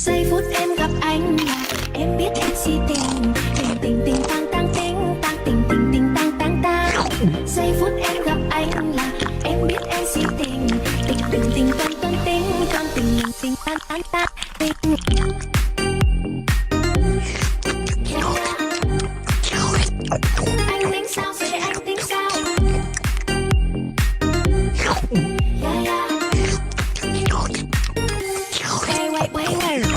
Giây phút em gặp anh là em biết em si tình. Tình tình tình tăng tăng tình tăng tình tình tình tăng tăng tăng. Giây phút em gặp anh là em biết em si tình. Tình tình tình tăng tăng tình tăng tình tình tăng tăng tăng tình. Anh tính sao vậy anh tính sao? Yeah yeah. Wait wait wait wait.